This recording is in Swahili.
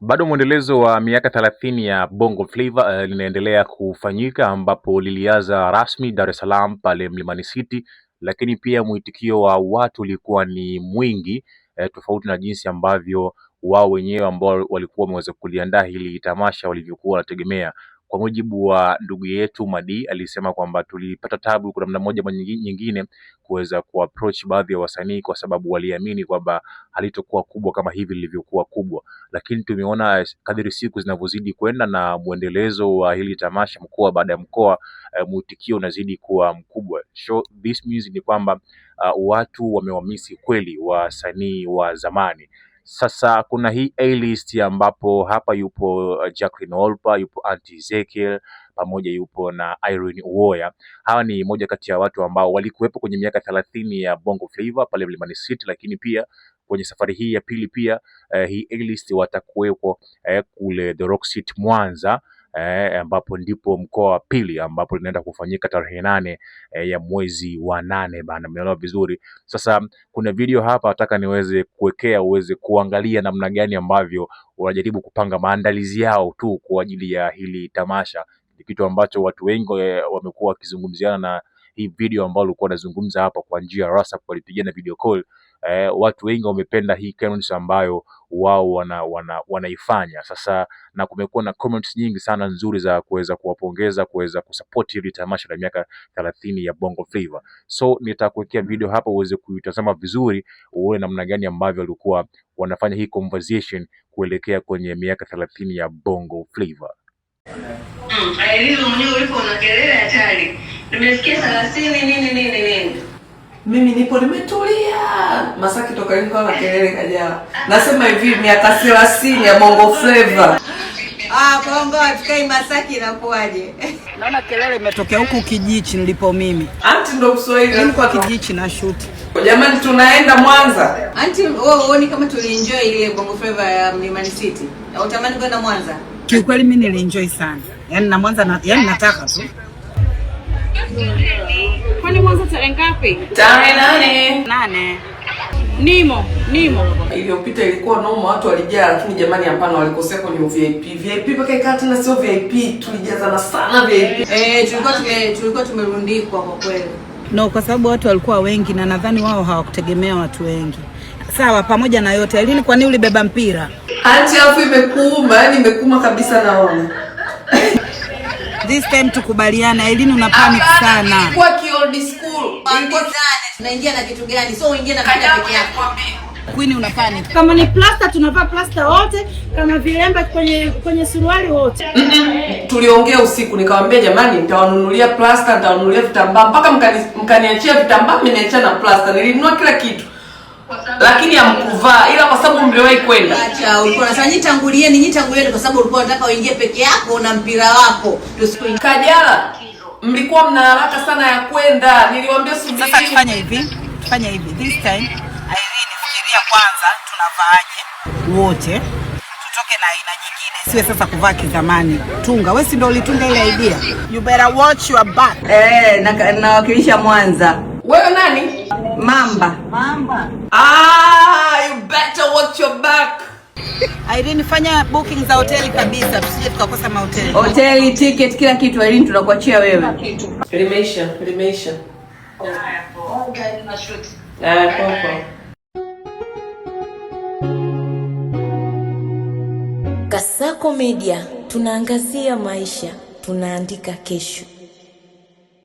Bado mwendelezo wa miaka 30 ya Bongo Flava linaendelea kufanyika, ambapo lilianza rasmi Dar es Salaam pale Mlimani City, lakini pia mwitikio wa watu ulikuwa ni mwingi tofauti na jinsi ambavyo wao wenyewe ambao walikuwa wameweza kuliandaa hili tamasha walivyokuwa wanategemea. Kwa mujibu wa ndugu yetu Madi, alisema kwamba tulipata tabu kwa namna moja ama nyingine kuweza kuapproach baadhi ya wasanii kwa sababu waliamini kwamba halitokuwa kubwa kama hivi lilivyokuwa kubwa, lakini tumeona kadiri siku zinavyozidi kwenda na mwendelezo wa hili tamasha mkoa baada ya mkoa, mwitikio unazidi kuwa mkubwa. So this means ni kwamba watu wamewamisi kweli wasanii wa zamani. Sasa kuna hii A-list ambapo hapa yupo Jacqueline Wolper, yupo Aunty Ezekiel, pamoja yupo na Irene Uwoya. Hawa ni moja kati ya watu ambao walikuwepo kwenye miaka 30 ya Bongo Flava pale Mlimani City, lakini pia kwenye safari hii ya pili pia hii A-list watakuwepo kule The Rock City Mwanza, ambapo ndipo mkoa wa pili ambapo linaenda kufanyika tarehe 8 ya mwezi wa 8 bana, umeelewa vizuri. Sasa kuna video hapa nataka niweze kuwekea uweze kuangalia namna gani ambavyo wanajaribu kupanga maandalizi yao tu kwa ajili ya hili tamasha. Ni kitu ambacho watu wengi wamekuwa wakizungumziana na hii video ambayo walikuwa wanazungumza hapa kwa njia ya WhatsApp, walipigana video call. Watu wengi wamependa hii chemistry ambayo wao wanaifanya sasa, na kumekuwa na comments nyingi sana nzuri za kuweza kuwapongeza, kuweza kusupport hili tamasha la miaka 30 ya Bongo Flava. So nitakuwekea video hapa uweze kuitazama vizuri, uone namna gani ambavyo walikuwa wanafanya hii conversation kuelekea kwenye miaka 30 ya Bongo Flava. Aeleza mwenyewe ulipo una kelele hatari. Nimesikia 30 nini. Mimi nipo nimetulia. Masaki toka niko na kelele kajao. Nasema hivi miaka 30 ya Bongo Flava. Bongo atukai Masaki inakuaje? Naona kelele imetokea huku Kijichi nilipo mimi. Aunty ndo Kiswahili. Mimi kwa Kijichi na shoot. Jamani tunaenda Mwanza. Aunty uone kama tulienjoy ile Bongo Flava ya Mlimani City. Unatamani kwenda Mwanza? Kiukweli mimi nilienjoy sana. Yaani na Mwanza yaani nataka tu. Kwani Mwanza tarehe ngapi? Tarehe 8. Nimo. Iliyopita ilikuwa noma, watu walijaa, lakini jamani hapana, walikosea kwenye VIP. VIP paka ikaa tena sio VIP, tulijazana sana VIP. Tulikuwa tumerundikwa kwa kweli. No, kwa sababu watu walikuwa wengi na nadhani wao hawakutegemea watu wengi. Sawa, pamoja na yote, Elini kwa nini ulibeba mpira? Aunty afu imekuuma, yani imekuuma kabisa naona. This time tukubaliana, Elini una panic sana. Kwa old school. Ilikuwa tunaingia na kitu gani? So uingie na mpira peke yako. Queen una panic. Kama ni plaster tunavaa plaster wote, kama vilemba kwenye suruali wote. Tuliongea usiku nikamwambia jamani nitawanunulia plaster, nitawanunulia vitambaa, mpaka mkaniachia vitambaa, mimi niacha na plaster. Nilinunua kila kitu. Lakini hamkuvaa, ila kwa sababu mliwahi kwenda. Acha, ulikuwa unasema nyitangulieni kwa sababu ulikuwa unataka uingie peke yako na mpira wako. Kajala, mlikuwa mna haraka sana ya kwenda. Niliwaambia subiri. Sasa tufanye hivi. This time Irene fikiria kwanza tunavaaje wote. Tutoke na aina nyingine. Siwe sasa kuvaa kizamani. Tunga, wewe si ndio ulitunga ile idea. You better watch your back. Nawakilisha Mwanza. Wewe nani? Mamba. You better watch your back. Irene fanya booking za hoteli kabisa, tusije tukakosa mahoteli. Hoteli, ticket, kila kitu Irene tunakuachia wewe. Limeisha. Popo. Kasako Media, tunaangazia maisha, tunaandika kesho.